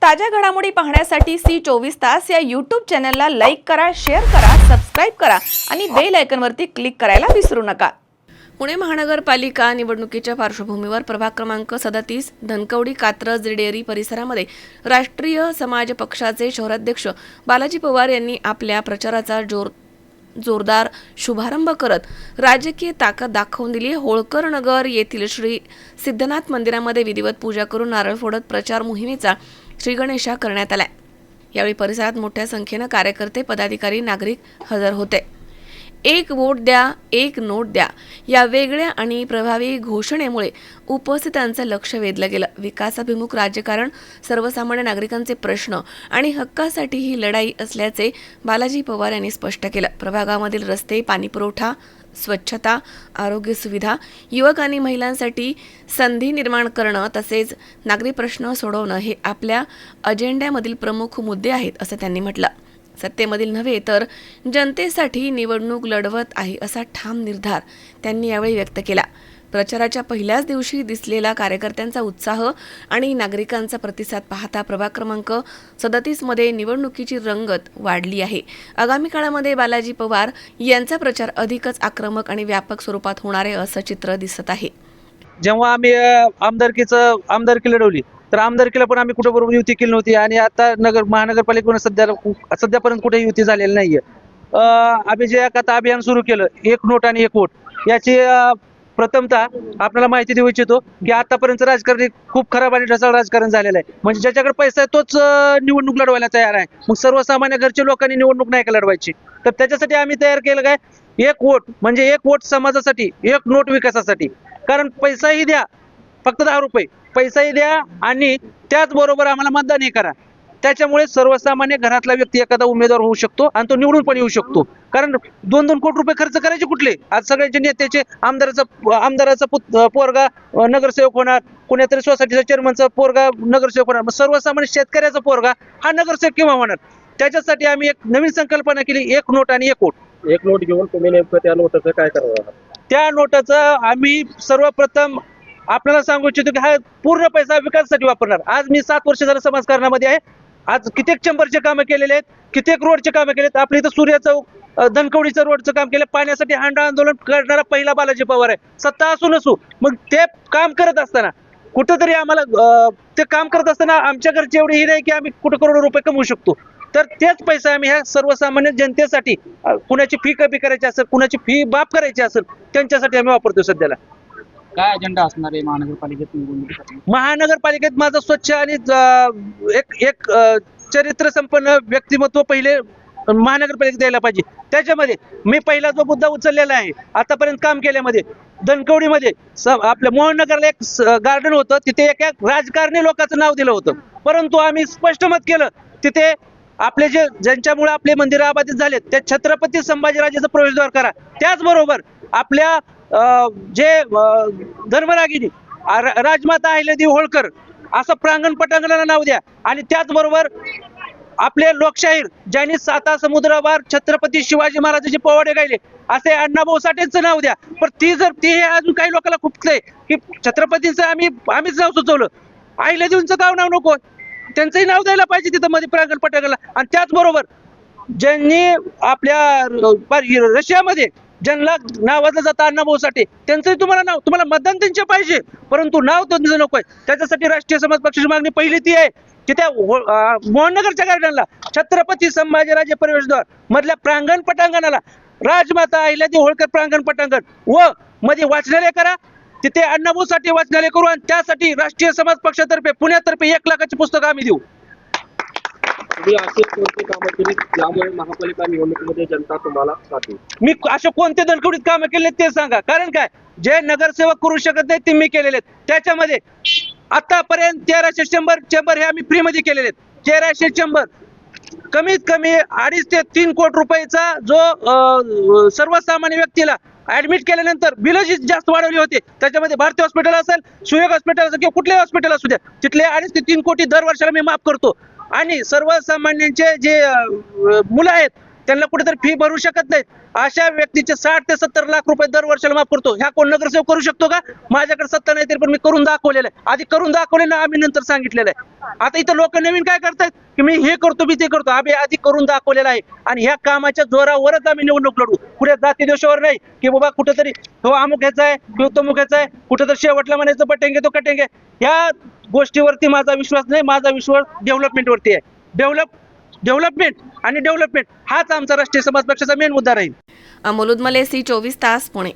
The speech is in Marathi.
ताज्या घडामोडी पाहण्यासाठी C24 तास या यूट्यूब चॅनलला लाईक करा, शेअर करा, सबस्क्राईब करा आणि बेल आयकॉनवरती क्लिक करायला विसरू नका। पुणे महानगरपालिका निवडणुकीच्या पार्श्वभूमीवर प्रभाग क्रमांक 37 धनकवडी कात्रज डेअरी परिसरामध्ये राष्ट्रीय समाज पक्षाचे शहराध्यक्ष बालाजी पवार यांनी आपल्या प्रचाराचा जोरदार शुभारंभ करत राजकीय ताकद दाखवून दिली। होळकर नगर येथील श्री सिद्धनाथ मंदिरामध्ये विधिवत पूजा करून नारळ फोडत प्रचार मोहिमेचा श्रीगणेशा करण्यात आला। यावेळी परिसरात मोठ्या संख्येने कार्यकर्ते, पदाधिकारी, नागरिक हजर होते। एक वोट द्या, एक नोट द्या या वेगळ्या आणि प्रभावी घोषणेमुळे उपस्थितांचं लक्ष वेधलं गेलं। विकासाभिमुख राजकारण, सर्वसामान्य नागरिकांचे प्रश्न आणि हक्कासाठी ही लढाई असल्याचे बालाजी पवार यांनी स्पष्ट केलं। प्रभागामधील रस्ते, पाणीपुरवठा, स्वच्छता, आरोग्य सुविधा, युवक आणि महिलांसाठी संधी निर्माण करणं तसेच नागरी प्रश्न सोडवणं हे आपल्या अजेंड्यामधील प्रमुख मुद्दे आहेत असं त्यांनी म्हटलं। सत्तेमधील नव्हे तर जनतेसाठी निवडणूक लढवत आहे असा ठाम निर्धार त्यांनी यावेळी व्यक्त केला। प्रचाराच्या पहिल्याच दिवशी दिसलेला कार्यकर्त्यांचा उत्साह आणि नागरिकांचा प्रतिसाद पाहता प्रभाग क्रमांक 37 मध्ये निवडणुकीची रंगत वाढली आहे। आगामी काळामध्ये बालाजी पवार यांचा प्रचार अधिकच आक्रमक आणि व्यापक स्वरूपात होणार आहे असं चित्र दिसत आहे। जेव्हा आम्ही आमदारकी लढवली तर आमदारकीला पण आम्ही कुठे बरोबर युती केली नव्हती आणि आता महानगरपालिकेने सध्यापर्यंत कुठे युती झालेली नाहीये। आम्ही जे आता अभियान सुरू केलं, एक नोट आणि एक वोट, याची प्रथमतः आपल्याला माहिती देऊ इच्छितो की आतापर्यंत राजकारणी खूप खराब आणि ढसाळ राजकारण झालेलं आहे। म्हणजे ज्याच्याकडे पैसा आहे तोच निवडणूक लढवायला तयार आहे। मग सर्वसामान्य घरचे लोकांनी निवडणूक नाही का लढवायची? तर त्याच्यासाठी आम्ही तयार केलं काय, एक वोट म्हणजे एक वोट समाजासाठी, एक नोट विकासासाठी। कारण पैसाही द्या, फक्त 10 रुपये पैसाही द्या आणि त्याचबरोबर आम्हाला मतदानही करा। त्याच्यामुळे सर्वसामान्य घरातला व्यक्ती एखादा उमेदवार होऊ शकतो आणि तो निवडून पण येऊ शकतो। कारण 2-2 कोटी रुपये खर्च करायचे कुठले? आज सगळ्यांचे नेत्याचे आमदाराचा पोरगा नगरसेवक होणार, कोणीतरी सोसायटीचा चेअरमनचा पोरगा नगरसेवक होणार, मग सर्वसामान्य शेतकऱ्याचा पोरगा हा नगरसेवक केव्हा होणार? त्याच्यासाठी आम्ही एक नवीन संकल्पना केली, एक नोट आणि एक वोट। एक नोट घेऊन तुम्ही नेमकं त्या नोटाचं काय करणार? त्या नोटाचं आम्ही सर्वप्रथम आपल्याला सांगू इच्छितो की हा पूर्ण पैसा विकासासाठी वापरणार। आज मी 7 वर्ष झालं समाजकारणामध्ये आहे। आज कित्येक चंबरचे कामं केलेले आहेत, कित्येक रोडचे कामं केलेत। आपल्या इथं सूर्य चौक, धनकवडीचं रोडचं काम केलं। पाण्यासाठी हांडा आंदोलन करणारा पहिला बालाजी पवार आहे, सत्ता असू नसू। मग ते काम करत असताना कुठंतरी आम्हाला ते काम करत असताना आमच्या घरची एवढी ही नाही की आम्ही कुठं करोडो रुपये कमवू शकतो। तर तेच पैसा आम्ही ह्या सर्वसामान्य जनतेसाठी, कुणाची फी कमी करायची असेल, कुणाची फी माफ करायची असेल, त्यांच्यासाठी आम्ही वापरतो। सध्याला काय अजेंडा असणार आहे महानगरपालिकेत निवडणुकीसाठी? महानगरपालिकेत माझं स्वच्छ आणि एक चरित्र संपन्न व्यक्तिमत्व पहिले महानगरपालिकेत द्यायला पाहिजे। त्याच्यामध्ये मी पहिला जो मुद्दा उचललेला आहे आतापर्यंत काम केल्यामध्ये, धनकवडीमध्ये आपल्या मोहननगरला एक गार्डन होतं, तिथे एका राजकारणी लोकांचं नाव दिलं होतं, परंतु आम्ही स्पष्ट मत केलं तिथे आपले ज्यांच्यामुळे आपले मंदिर अबाधित झालेत त्या छत्रपती संभाजीराजेचं प्रवेशद्वार करा। त्याचबरोबर आपल्या जे धर्मरागिनी राजमाता अहिल्यादेवी होळकर असं प्रांगण पटांगणाला नाव द्या। आणि त्याचबरोबर आपले लोकशाहीर ज्यांनी 7 समुद्रावर छत्रपती शिवाजी महाराजांचे पोवाडे गायले असे अण्णाभाऊ साठेंचं नाव द्या। पण ती अजून काही लोकांना खुपतंय की छत्रपतींचं आम्हीच नाव सुचवलं, अहिल्यादेवींचं गाव नाव नको, त्यांचंही नाव द्यायला पाहिजे तिथं मध्ये प्रांगण पटांगणाला। आणि त्याचबरोबर ज्यांनी आपल्या रशियामध्ये ज्यांना नावाजलं जातं अण्णाभाऊ साठे, त्यांचंही तुम्हाला मतदान त्यांचे पाहिजे, परंतु नाव त्यांचं नको आहे। त्याच्यासाठी राष्ट्रीय समाज पक्षाची मागणी पहिली ती आहे की त्या मोहननगरच्या गार्डनला छत्रपती संभाजीराजे प्रवेशद्वार मधल्या प्रांगण पटांगणाला राजमाता अहिल्यादेवी होळकर प्रांगण पटांगण व मध्ये वाचनालय करा, तिथे अण्णाभाऊ साठे वाचनालय करू। आणि त्यासाठी राष्ट्रीय समाज पक्षातर्फे पुण्यातर्फे 1 लाखाची पुस्तकं आम्ही देऊ। तुम्ही असे कोणते कामं केली ज्यामुळे महापालिका निवडणुकीमध्ये जनता तुम्हाला साथ देईल? मी असे कोणते धनकवडीत कामं केले ते सांगा। कारण काय, जे नगरसेवक करू शकत नाही ते मी केलेले आहेत। त्याच्यामध्ये आतापर्यंत 1300 चेंबर हे आम्ही फ्रीमध्ये केलेले आहेत। 1300 चेंबर कमीत कमी 2.5 ते 3 कोटी रुपयाचा जो सर्वसामान्य व्यक्तीला ऍडमिट केल्यानंतर बिल जास्त वाढवली होते। त्याच्यामध्ये भारती हॉस्पिटल असेल, सुयोग हॉस्पिटल असेल किंवा कुठल्याही हॉस्पिटल असू द्या, तिथले 2.5 ते 3 कोटी दर वर्षाला मी माफ करतो। आणि सर्वसामान्यांचे जे मुलं आहेत त्यांना कुठेतरी फी भरू शकत नाहीत. अशा व्यक्तीचे 60 ते 70 लाख रुपये दर वर्षाला माफ करतो. ह्या कोण नगरसेवक करू शकतो का? माझ्याकडे सत्ता नाही तरी पण मी करून दाखवलेलं आहे. आधी करून दाखवलेलं आम्ही नंतर सांगितलेलं आहे. आता इथं लोक नवीन काय करतायत की मी हे करतो मी ते करतो. आम्ही आधी करून दाखवलेलं आहे आणि ह्या कामाच्या जोरावरच आम्ही निवडणूक लढू. पुढे जाती दोषावर नाही की बाबा कुठेतरी तो अमुक ह्याचा आहे किंवा तो मुख्याचा आहे, कुठेतरी शेवटला म्हणायचं बटेंगे तो कटेंगे. ह्या गोष्टीवरती माझा विश्वास नाही. माझा विश्वास डेव्हलपमेंटवरती आहे. डेव्हलपमेंट आणि डेव्हलपमेंट हाच आमचा राष्ट्रीय समाज पक्षाचा मेन मुद्दा राहील. अमोल उदमले, सी 24 तास, पुणे.